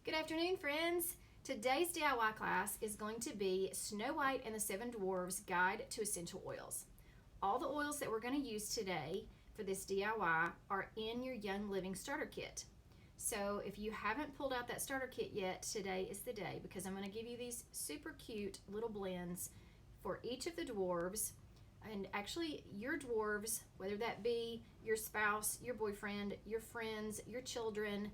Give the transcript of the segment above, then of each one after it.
Good afternoon, friends. Today's DIY class is going to be Snow White and the Seven Dwarfs Guide to Essential Oils. All the oils that we're going to use today for this DIY are in your Young Living starter kit. So if you haven't pulled out that starter kit yet, today is the day because I'm going to give you these super cute little blends for each of the dwarves. And actually, your dwarves, whether that be your spouse, your boyfriend, your friends, your children,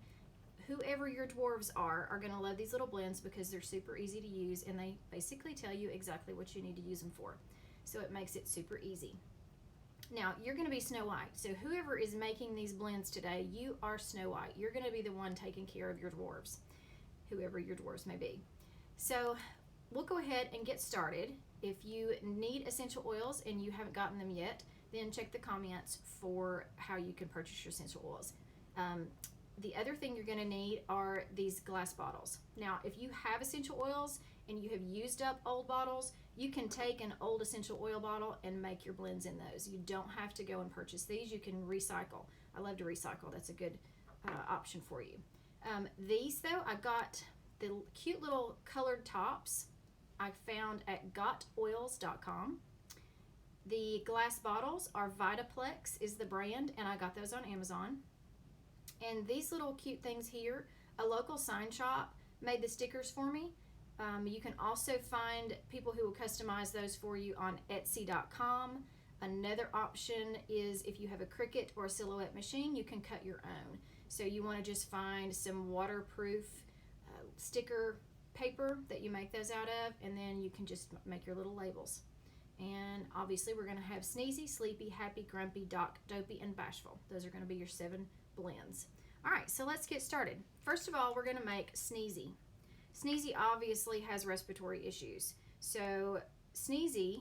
whoever your dwarves are going to love these little blends because they're super easy to use and they basically tell you exactly what you need to use them for. So it makes it super easy. Now, you're going to be Snow White. So whoever is making these blends today, you are Snow White. You're going to be the one taking care of your dwarves, whoever your dwarves may be. So we'll go ahead and get started. If you need essential oils and you haven't gotten them yet, then check the comments for how you can purchase your essential oils. The other thing you're going to need are these glass bottles. Now, if you have essential oils and you have used up old bottles, you can take an old essential oil bottle and make your blends in those. You don't have to go and purchase these. You can recycle. I love to recycle. That's a good option for you. These, though, I got the cute little colored tops I found at gotoils.com. The glass bottles are Vitaplex is the brand, and I got those on Amazon. And these little cute things here, a local sign shop made the stickers for me. You can also find people who will customize those for you on Etsy.com. Another option is if you have a Cricut or a Silhouette machine, you can cut your own. So you want to just find some waterproof sticker paper that you make those out of, and then you can just make your little labels. And obviously we're going to have Sneezy, Sleepy, Happy, Grumpy, Dopey, and Bashful. Those are going to be your 7 blends. All right, so let's get started. First of all, we're going to make Sneezy. Sneezy obviously has respiratory issues. So Sneezy,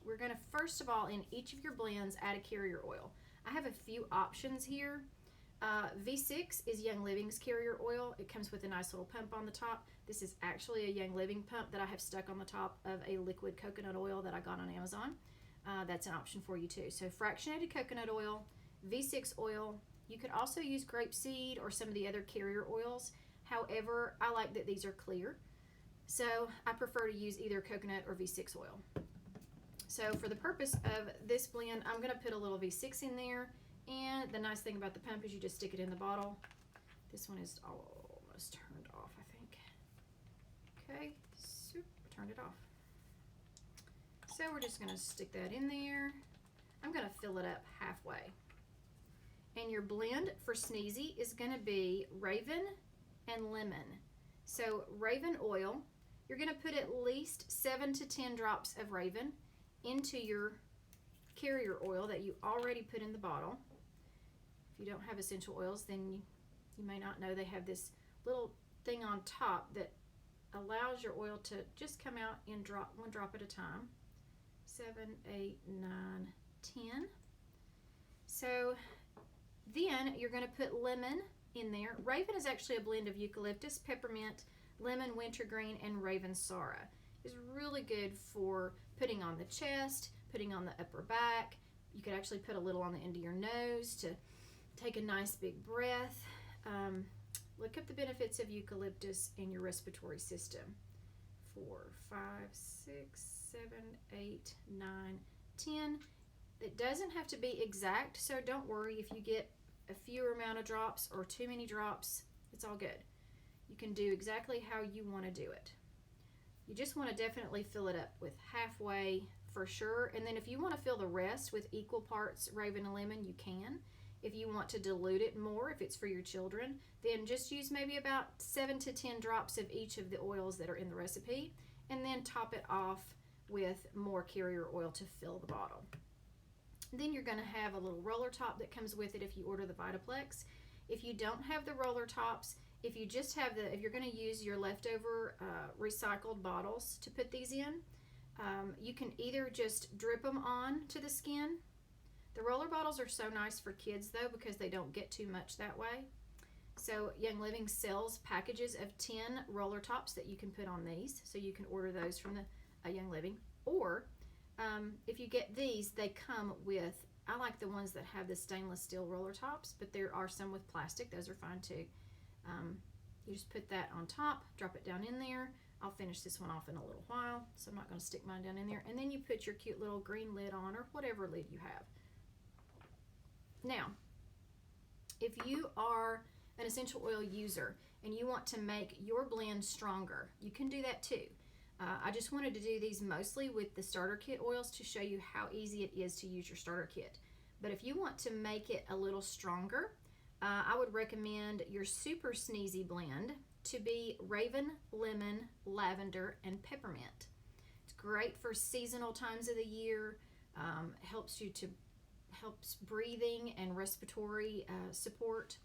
we're going to first of all in each of your blends add a carrier oil. I have a few options here. V6 is Young Living's carrier oil. It comes with a nice little pump on the top. This is actually a Young Living pump that I have stuck on the top of a liquid coconut oil that I got on Amazon. That's an option for you too. So fractionated coconut oil, V6 oil. You could also use grapeseed or some of the other carrier oils. However, I like that these are clear. So I prefer to use either coconut or V6 oil. So for the purpose of this blend, I'm going to put a little V6 in there. And the nice thing about the pump is you just stick it in the bottle. This one is almost turned off, I think. Okay, soup, turned it off. So we're just going to stick that in there. I'm going to fill it up halfway. And your blend for Sneezy is going to be Raven and Lemon. So Raven oil, you're going to put at least 7 to 10 drops of Raven into your carrier oil that you already put in the bottle. If you don't have essential oils, then you may not know they have this little thing on top that allows your oil to just come out in one drop at a time. 7, 8, 9, 10. So then you're going to put lemon in there. Raven is actually a blend of eucalyptus, peppermint, lemon, wintergreen, and raven Sara. It's really good for putting on the chest, putting on the upper back. You could actually put a little on the end of your nose to take a nice big breath. Look up the benefits of eucalyptus in your respiratory system. 4, 5, 6, 7, 8, 9, 10. It doesn't have to be exact, so don't worry if you get a fewer amount of drops or too many drops. It's all good. You can do exactly how you want to do it. You just want to definitely fill it up with halfway for sure. And then if you want to fill the rest with equal parts Raven and Lemon, you can. If you want to dilute it more, if it's for your children, then just use maybe about 7 to 10 drops of each of the oils that are in the recipe, and then top it off with more carrier oil to fill the bottle. Then you're going to have a little roller top that comes with it if you order the Vitaplex. If you don't have the roller tops, if you just have if you're going to use your leftover recycled bottles to put these in, you can either just drip them on to the skin. The roller bottles are so nice for kids though because they don't get too much that way. So Young Living sells packages of 10 roller tops that you can put on these. So you can order those from the Young Living. Or if you get these, they come with, I like the ones that have the stainless steel roller tops, but there are some with plastic. Those are fine too. You just put that on top, drop it down in there. I'll finish this one off in a little while, so I'm not going to stick mine down in there. And then you put your cute little green lid on, or whatever lid you have. Now, if you are an essential oil user and you want to make your blend stronger, you can do that too. I just wanted to do these mostly with the starter kit oils to show you how easy it is to use your starter kit. But if you want to make it a little stronger, I would recommend your Super Sneezy blend to be Raven, Lemon, Lavender, and Peppermint. It's great for seasonal times of the year, helps breathing and respiratory support.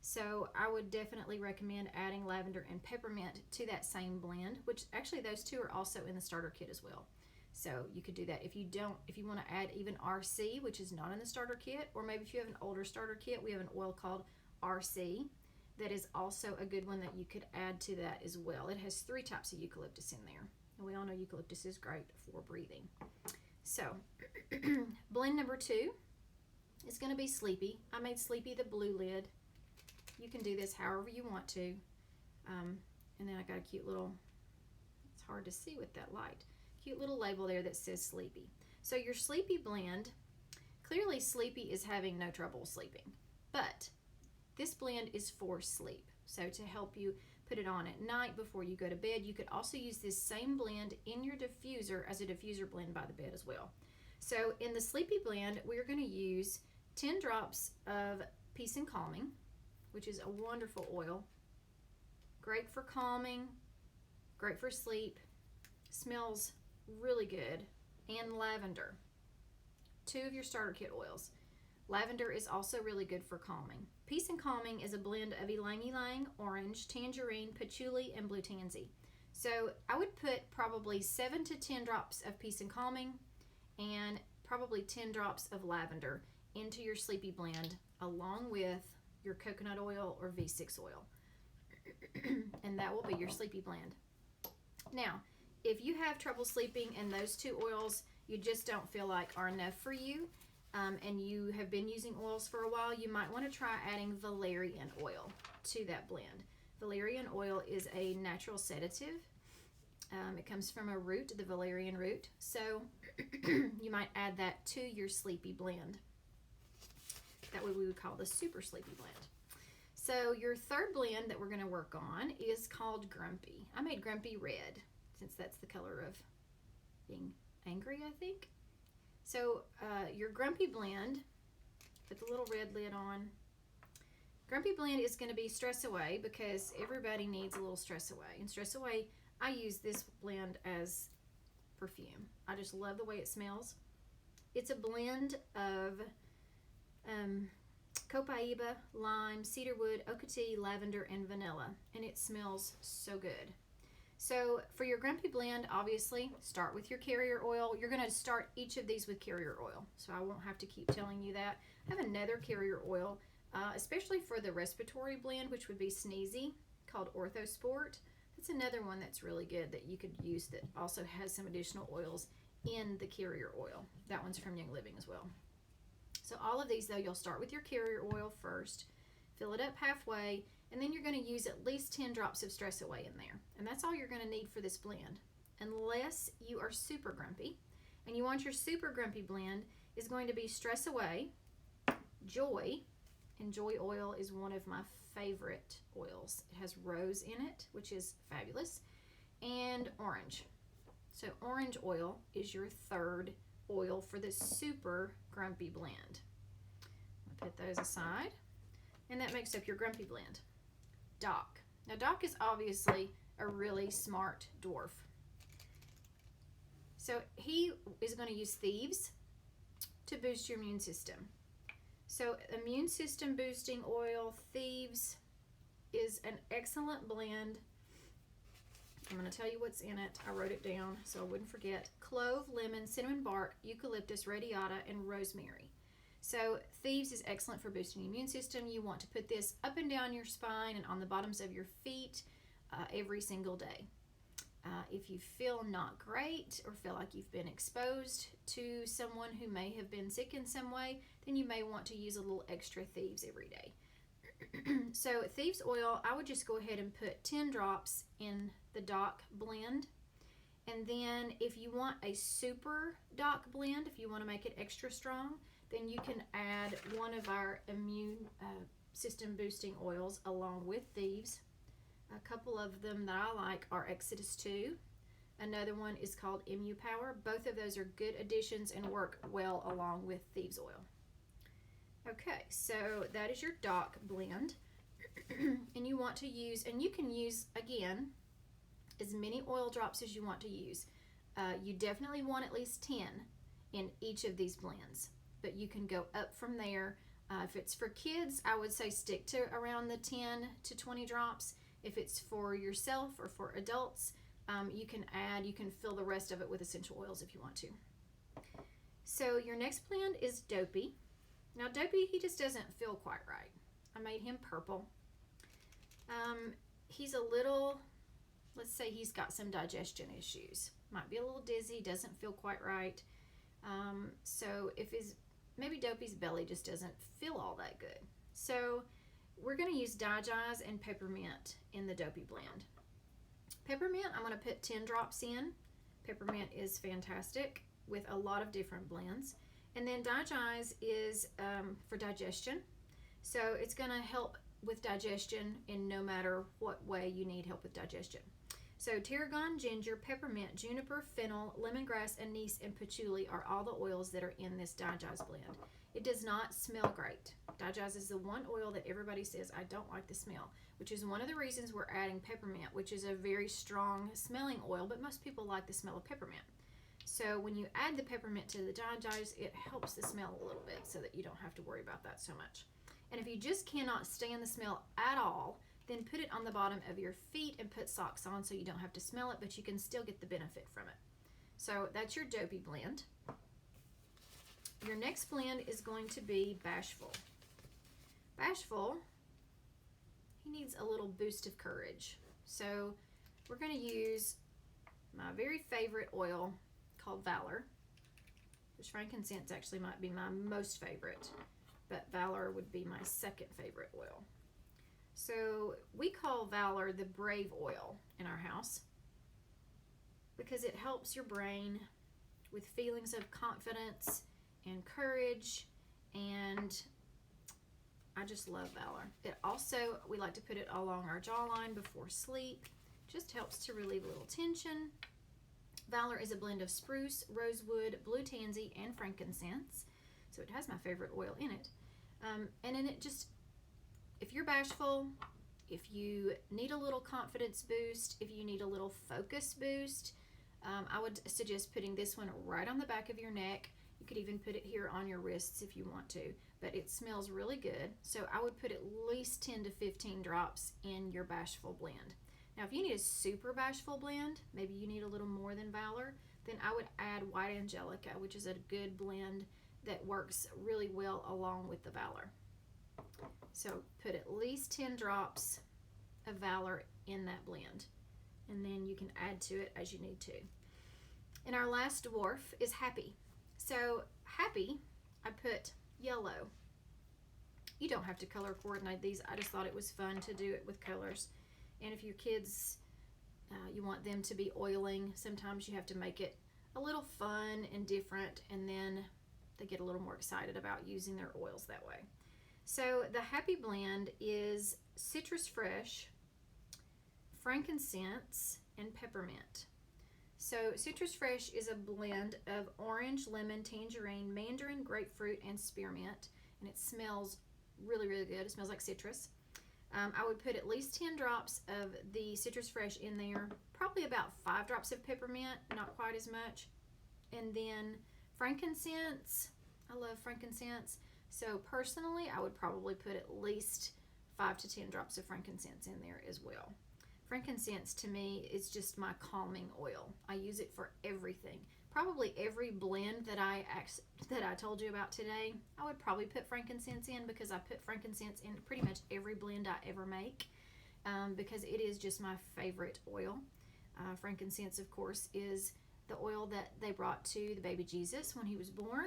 So I would definitely recommend adding lavender and peppermint to that same blend, which actually those two are also in the starter kit as well. So you could do that. If you want to add even RC, which is not in the starter kit, or maybe if you have an older starter kit, we have an oil called RC that is also a good one that you could add to that as well. It has 3 types of eucalyptus in there. And we all know eucalyptus is great for breathing. So blend number 2 is going to be Sleepy. I made Sleepy the blue lid. You can do this however you want to. And then I got a cute little, it's hard to see with that light, cute little label there that says Sleepy. So your Sleepy blend, clearly Sleepy is having no trouble sleeping, but this blend is for sleep. So to help you put it on at night before you go to bed, you could also use this same blend in your diffuser as a diffuser blend by the bed as well. So in the Sleepy blend, we're going to use 10 drops of Peace and Calming, which is a wonderful oil. Great for calming, great for sleep, smells really good, and lavender. 2 of your starter kit oils. Lavender is also really good for calming. Peace and Calming is a blend of ylang ylang, orange, tangerine, patchouli, and blue tansy. So I would put probably 7 to 10 drops of Peace and Calming and probably 10 drops of lavender into your Sleepy blend, along with your coconut oil or V6 oil. And that will be your Sleepy blend. Now, if you have trouble sleeping and those 2 oils you just don't feel like are enough for you, and you have been using oils for a while, you might want to try adding valerian oil to that blend. Valerian oil is a natural sedative. It comes from a root, the valerian root. So you might add that to your Sleepy blend. That way we would call the Super Sleepy blend. So your third blend that we're going to work on is called Grumpy. I made Grumpy red, since that's the color of being angry, I think. So your Grumpy blend, put the little red lid on. Grumpy blend is going to be Stress Away, because everybody needs a little stress away. And Stress Away, I use this blend as perfume. I just love the way it smells. It's a blend of copaiba, lime, cedarwood, oak tea, lavender, and vanilla, and it smells so good. So for your Grumpy blend, obviously start with your carrier oil. You're going to start each of these with carrier oil, so I won't have to keep telling you that. I have another carrier oil, especially for the respiratory blend, which would be Sneezy, called Orthosport. That's another one that's really good that you could use that also has some additional oils in the carrier oil. That one's from Young Living as well. So all of these, though, you'll start with your carrier oil first, fill it up halfway, and then you're going to use at least 10 drops of Stress Away in there. And that's all you're going to need for this blend, unless you are super grumpy. And you want your super grumpy blend is going to be Stress Away, Joy, and Joy oil is one of my favorite oils. It has rose in it, which is fabulous, and orange. So orange oil is your third oil for the super grumpy blend. I'll put those aside, and that makes up your grumpy blend. Doc. Now Doc is obviously a really smart dwarf. So he is going to use Thieves to boost your immune system. So immune system boosting oil, Thieves, is an excellent blend. I'm going to tell you what's in it. I wrote it down so I wouldn't forget. Clove, lemon, cinnamon bark, eucalyptus, radiata, and rosemary. So Thieves is excellent for boosting the immune system. You want to put this up and down your spine and on the bottoms of your feet every single day. If you feel not great or feel like you've been exposed to someone who may have been sick in some way, then you may want to use a little extra Thieves every day. So thieves oil, I would just go ahead and put 10 drops in the dock blend. And then if you want a super dock blend, if you want to make it extra strong, then you can add one of our immune system boosting oils along with thieves. A couple of them that I like are Exodus 2. Another one is called MU Power. Both of those are good additions and work well along with thieves oil. Okay, so that is your dock blend. And you want to use, and you can use, again, as many oil drops as you want to use. You definitely want at least 10 in each of these blends, but you can go up from there. If it's for kids, I would say stick to around the 10 to 20 drops. If it's for yourself or for adults, you can fill the rest of it with essential oils if you want to. So your next blend is Dopey. Now Dopey, he just doesn't feel quite right. I made him purple. He's a little, let's say he's got some digestion issues. Might be a little dizzy, doesn't feel quite right. So if maybe Dopey's belly just doesn't feel all that good. So we're going to use Digest and peppermint in the Dopey blend. Peppermint, I'm going to put 10 drops in. Peppermint is fantastic with a lot of different blends. And then Digest is for digestion. So it's going to help with digestion in no matter what way you need help with digestion. So tarragon, ginger, peppermint, juniper, fennel, lemongrass, anise, and patchouli are all the oils that are in this Digest blend. It does not smell great. Digest is the one oil that everybody says, I don't like the smell, which is one of the reasons we're adding peppermint, which is a very strong smelling oil, but most people like the smell of peppermint. So when you add the peppermint to the Digest, it helps the smell a little bit so that you don't have to worry about that so much. And if you just cannot stand the smell at all, then put it on the bottom of your feet and put socks on so you don't have to smell it, but you can still get the benefit from it. So that's your Dopey blend. Your next blend is going to be Bashful. Bashful, he needs a little boost of courage. So we're going to use my very favorite oil called Valor, which frankincense actually might be my most favorite, but Valor would be my second favorite oil. So we call Valor the brave oil in our house because it helps your brain with feelings of confidence and courage, and I just love Valor. It also, we like to put it along our jawline before sleep. Just helps to relieve a little tension. Valor is a blend of spruce, rosewood, blue tansy, and frankincense. So it has my favorite oil in it. And then it just, if you're bashful, if you need a little confidence boost, if you need a little focus boost, I would suggest putting this one right on the back of your neck. You could even put it here on your wrists if you want to, but it smells really good. So I would put at least 10 to 15 drops in your Bashful blend. Now, if you need a super Bashful blend, maybe you need a little more than Valor, then I would add White Angelica, which is a good blend that works really well along with the Valor. So put at least 10 drops of Valor in that blend, and then you can add to it as you need to. And our last dwarf is Happy. So Happy, I put yellow. You don't have to color coordinate these. I just thought it was fun to do it with colors. And if your kids, you want them to be oiling, sometimes you have to make it a little fun and different, and then they get a little more excited about using their oils that way. So the Happy blend is citrus fresh, frankincense, and peppermint. So citrus fresh is a blend of orange, lemon, tangerine, mandarin, grapefruit, and spearmint, and it smells really, really good. It smells like citrus. I would put at least 10 drops of the citrus fresh in there, probably about 5 drops of peppermint, not quite as much. And then frankincense, I love frankincense. So personally, I would probably put at least 5 to 10 drops of frankincense in there as well. Frankincense to me is just my calming oil. I use it for everything. Probably every blend that I told you about today, I would probably put frankincense in, because I put frankincense in pretty much every blend I ever make, because it is just my favorite oil. Frankincense, of course, is the oil that they brought to the baby Jesus when he was born.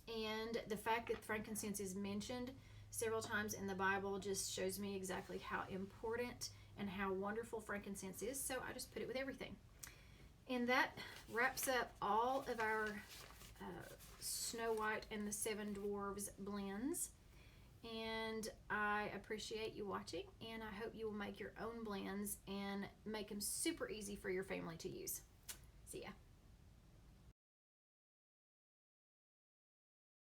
And the fact that frankincense is mentioned several times in the Bible just shows me exactly how important and how wonderful frankincense is, so I just put it with everything. And that wraps up all of our Snow White and the Seven Dwarfs blends. And I appreciate you watching, and I hope you will make your own blends and make them super easy for your family to use. See ya.